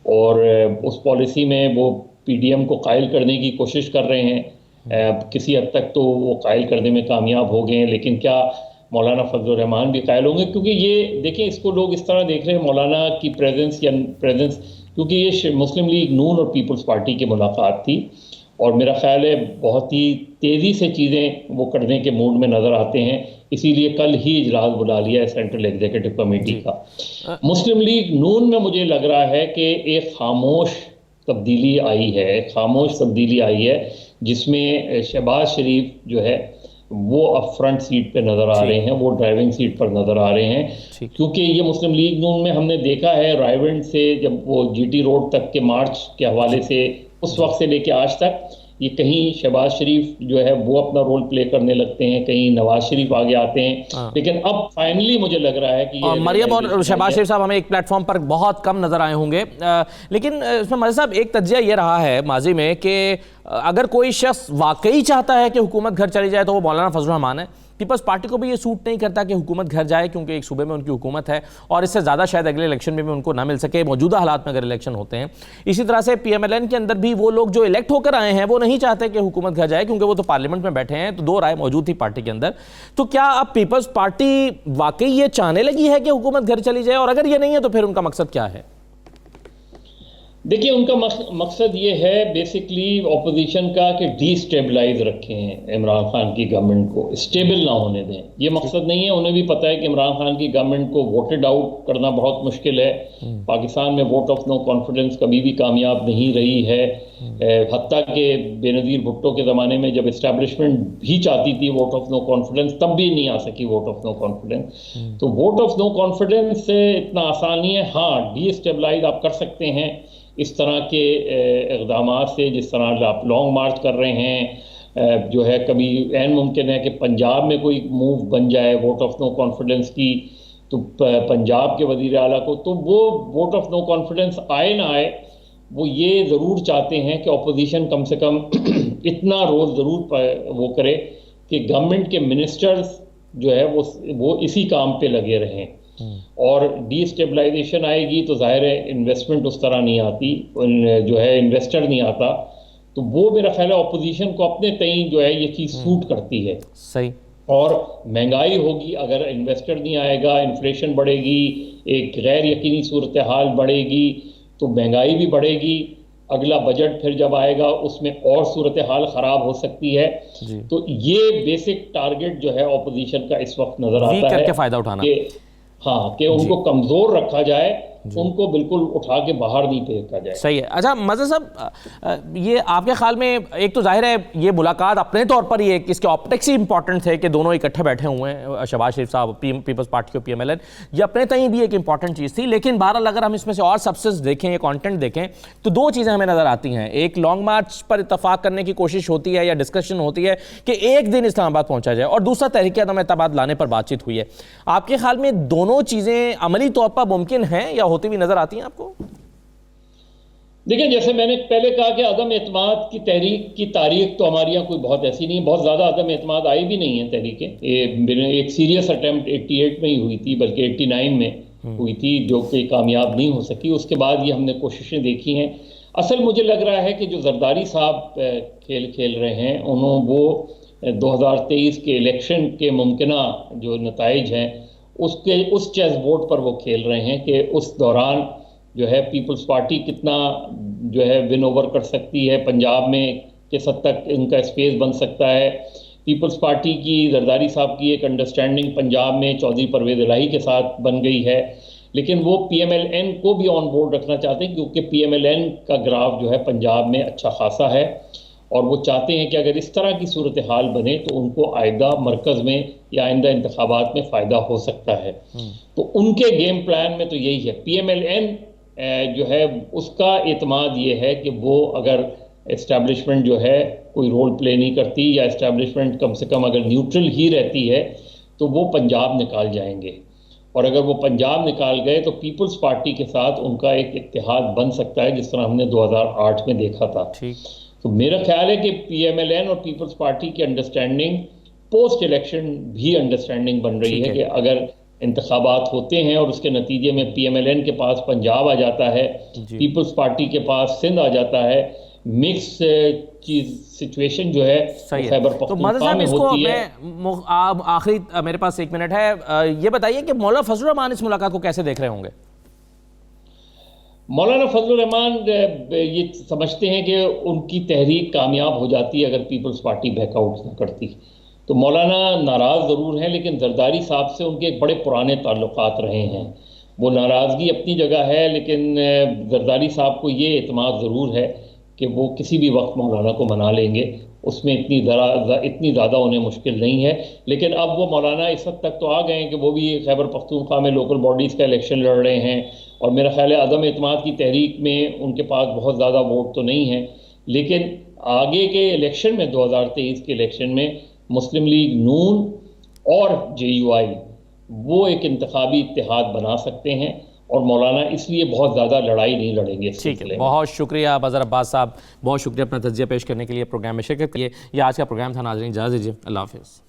S3: اور اس پالیسی میں وہ پی ڈی ایم کو قائل کرنے کی کوشش کر رہے ہیں. کسی حد تک تو وہ قائل کرنے میں کامیاب ہو گئے ہیں, لیکن کیا مولانا فضل الرحمان بھی قائل ہوں گے؟ کیونکہ یہ دیکھیں, اس کو لوگ اس طرح دیکھ رہے ہیں مولانا کی پریزنس کیونکہ یہ مسلم لیگ نون اور پیپلز پارٹی کی ملاقات تھی, اور میرا خیال ہے بہت ہی تیزی سے چیزیں وہ کرنے کے موڈ میں نظر آتے ہیں, اسی لیے کل ہی اجلاس بلا لیا ہے سینٹرل ایگزیکٹو کمیٹی کا. مسلم لیگ نون میں مجھے لگ رہا ہے کہ ایک خاموش تبدیلی آئی ہے جس میں شہباز شریف جو ہے وہ اب فرنٹ سیٹ پہ نظر آ رہے ہیں, وہ ڈرائیونگ سیٹ پر نظر آ رہے ہیں. کیونکہ یہ مسلم لیگ نون میں ہم نے دیکھا ہے رائیونڈ سے جب وہ جی ٹی روڈ تک کے مارچ کے حوالے سے اس وقت سے لے کے آج تک یہ کہیں شہباز شریف جو ہے وہ اپنا رول پلے کرنے لگتے ہیں, کہیں نواز شریف آگے آتے ہیں, لیکن اب فائنلی مجھے لگ رہا ہے کہ
S1: مریم اور شہباز شریف صاحب ہمیں ایک پلیٹ فارم پر بہت کم نظر آئے ہوں گے. لیکن اس میں مرزا صاحب ایک تجزیہ یہ رہا ہے ماضی میں کہ اگر کوئی شخص واقعی چاہتا ہے کہ حکومت گھر چلی جائے تو وہ مولانا فضل الرحمان ہے. پیپلز پارٹی کو بھی یہ سوٹ نہیں کرتا کہ حکومت گھر جائے, کیونکہ ایک صوبے میں ان کی حکومت ہے اور اس سے زیادہ شاید اگلے الیکشن میں بھی ان کو نہ مل سکے موجودہ حالات میں اگر الیکشن ہوتے ہیں. اسی طرح سے پی ایم ایل این کے اندر بھی وہ لوگ جو الیکٹ ہو کر آئے ہیں وہ نہیں چاہتے کہ حکومت گھر جائے, کیونکہ وہ تو پارلیمنٹ میں بیٹھے ہیں, تو 2 رائے موجود تھی پارٹی کے اندر. تو کیا اب پیپلز پارٹی واقعی یہ چاہنے لگی ہے کہ حکومت گھر چلی جائے, اور اگر یہ نہیں ہے تو پھر ان کا مقصد کیا ہے؟
S3: دیکھیے, ان کا مقصد یہ ہے بیسکلی اپوزیشن کا کہ ڈی اسٹیبلائز رکھیں عمران خان کی گورنمنٹ کو, اسٹیبل نہ ہونے دیں. یہ مقصد نہیں ہے. انہیں بھی پتہ ہے کہ عمران خان کی گورنمنٹ کو ووٹڈ آؤٹ کرنا بہت مشکل ہے. پاکستان میں ووٹ آف نو کانفیڈنس کبھی بھی کامیاب نہیں رہی ہے. حتیٰ کہ بے نظیر بھٹو کے زمانے میں جب اسٹیبلشمنٹ بھی چاہتی تھی ووٹ آف نو کانفیڈنس, تب بھی نہیں آ سکی ووٹ آف نو کانفیڈنس. تو ووٹ آف نو کانفیڈنس سے اتنا آسان نہیں ہے. ہاں, ڈی اسٹیبلائز آپ کر سکتے ہیں اس طرح کے اقدامات سے, جس طرح آپ لانگ مارچ کر رہے ہیں. جو ہے کبھی عین ممکن ہے کہ پنجاب میں کوئی موو بن جائے ووٹ آف نو کانفیڈنس کی, تو پنجاب کے وزیر اعلیٰ کو تو وہ ووٹ آف نو کانفیڈنس آئے نہ آئے وہ یہ ضرور چاہتے ہیں کہ اپوزیشن کم سے کم اتنا رول ضرور وہ کرے کہ گورنمنٹ کے منسٹرز جو ہے وہ اسی کام پہ لگے رہیں. اور ڈی اسٹیبلائزیشن آئے گی تو ظاہر ہے انویسٹمنٹ اس طرح نہیں آتی, جو ہے انویسٹر نہیں آتا, تو وہ میرا خیال ہے اپوزیشن کو اپنے تئیں جو ہے یہ چیز سوٹ کرتی ہے.
S1: صحیح.
S3: اور مہنگائی ہوگی، اگر انویسٹر نہیں آئے گا، انفلیشن بڑھے گی، ایک غیر یقینی صورتحال بڑھے گی تو مہنگائی بھی بڑھے گی، اگلا بجٹ پھر جب آئے گا اس میں اور صورتحال خراب ہو سکتی ہے. تو یہ بیسک ٹارگٹ جو ہے اپوزیشن کا اس وقت نظر آتا ہے
S1: کر کے فائدہ اٹھانا،
S3: کہ ان کو کمزور رکھا جائے، ان کو بالکل اٹھا کے باہر نہیں پھینکا جائے.
S1: صحیح ہے. اچھا مظہر صاحب، یہ آپ کے خیال میں ایک تو ظاہر ہے یہ ملاقات اپنے طور پر ہی اس کے آپٹکس ہی امپورٹنٹ تھے کہ دونوں اکٹھے بیٹھے ہوئے ہیں، شہباز شریف صاحب پیپلز پارٹی اور PMLN، یہ اپنے تئیں بھی ایک امپورٹنٹ چیز تھی. لیکن بہرحال اگر ہم اس میں سے اور سبسٹنس دیکھیں یا کانٹینٹ دیکھیں تو دو چیزیں ہمیں نظر آتی ہیں. ایک لانگ مارچ پر اتفاق کرنے کی کوشش ہوتی ہے یا ڈسکشن ہوتی ہے کہ ایک دن اسلام آباد پہنچا جائے، اور دوسرا تحریک عدم اعتماد لانے پر بات چیت ہوئی ہے. آپ کے خیال میں دونوں چیزیں عملی طور پر ممکن ہیں یا ہوتی ہوئی نظر آتی ہیں آپ کو؟
S3: دیکھیں، جیسے میں نے پہلے کہا کہ عدم اعتماد کی تحریک کی تاریخ تو ہمارے یہاں کوئی بہت ایسی نہیں، بہت زیادہ عدم اعتماد آئی بھی نہیں ہے تحریکیں. ایک سیریس اٹیمپٹ 88 میں ہی ہوئی تھی، بلکہ 89 میں ہوئی تھی، جو کہ کامیاب نہیں ہو سکی. اس کے بعد یہ ہم نے کوششیں دیکھی ہیں. اصل مجھے لگ رہا ہے کہ جو زرداری صاحب کھیل رہے ہیں، وہ 2023 کے الیکشن کے ممکنہ جو نتائج ہیں اس چیس بورڈ پر وہ کھیل رہے ہیں کہ اس دوران جو ہے پیپلز پارٹی کتنا جو ہے ون اوور کر سکتی ہے، پنجاب میں کس حد تک ان کا اسپیس بن سکتا ہے. پیپلز پارٹی کی، زرداری صاحب کی ایک انڈرسٹینڈنگ پنجاب میں چودھری پرویز الہی کے ساتھ بن گئی ہے، لیکن وہ PMLN کو بھی آن بورڈ رکھنا چاہتے ہیں کیونکہ PMLN کا گراف جو ہے پنجاب میں اچھا خاصا ہے، اور وہ چاہتے ہیں کہ اگر اس طرح کی صورتحال بنے تو ان کو آئندہ مرکز میں یا آئندہ انتخابات میں فائدہ ہو سکتا ہے. تو ان کے گیم پلان میں تو یہی ہے. PMLN جو ہے اس کا اعتماد یہ ہے کہ وہ اگر اسٹیبلشمنٹ جو ہے کوئی رول پلے نہیں کرتی، یا اسٹیبلشمنٹ کم سے کم اگر نیوٹرل ہی رہتی ہے تو وہ پنجاب نکال جائیں گے، اور اگر وہ پنجاب نکال گئے تو پیپلز پارٹی کے ساتھ ان کا ایک اتحاد بن سکتا ہے، جس طرح ہم نے 2008 میں دیکھا تھا. تو میرا خیال ہے کہ PMLN اور پیپلز پارٹی کی انڈرسٹینڈنگ پوسٹ الیکشن بھی انڈرسٹینڈنگ بن رہی ہے کہ اگر انتخابات ہوتے ہیں اور اس کے نتیجے میں PMLN کے پاس پنجاب آ جاتا ہے، پیپلز پارٹی کے پاس سندھ آ جاتا ہے، مکس سچویشن جو ہے خیبر پختونخوا میں ہوتی ہے.
S1: آخری میرے پاس 1 منٹ ہے، یہ بتائیے کہ مولانا فضل الرحمان اس ملاقات کو کیسے دیکھ رہے ہوں گے؟
S3: مولانا فضل الرحمان یہ سمجھتے ہیں کہ ان کی تحریک کامیاب ہو جاتی ہے اگر پیپلز پارٹی بیک آؤٹ نہ کرتی. تو مولانا ناراض ضرور ہیں، لیکن زرداری صاحب سے ان کے ایک بڑے پرانے تعلقات رہے ہیں. وہ ناراضگی اپنی جگہ ہے، لیکن زرداری صاحب کو یہ اعتماد ضرور ہے کہ وہ کسی بھی وقت مولانا کو منا لیں گے. اس میں اتنی زیادہ انہیں مشکل نہیں ہے. لیکن اب وہ مولانا اس حد تک تو آ گئے ہیں کہ وہ بھی خیبر پختونخوا میں لوکل باڈیز کا الیکشن لڑ رہے ہیں، اور میرا خیال ہے عدم اعتماد کی تحریک میں ان کے پاس بہت زیادہ ووٹ تو نہیں ہیں. لیکن آگے کے الیکشن میں 2023 کے الیکشن میں مسلم لیگ نون اور JUI وہ ایک انتخابی اتحاد بنا سکتے ہیں، اور مولانا اس لیے بہت زیادہ لڑائی نہیں لڑیں گے اس سلسلے میں.
S1: بہت شکریہ مظہر عباس صاحب، بہت شکریہ اپنا تجزیہ پیش کرنے کے لیے، پروگرام میں شرکت کیے. یہ آج کا پروگرام تھا. ناظرین اجازت دیجیے، اللہ حافظ.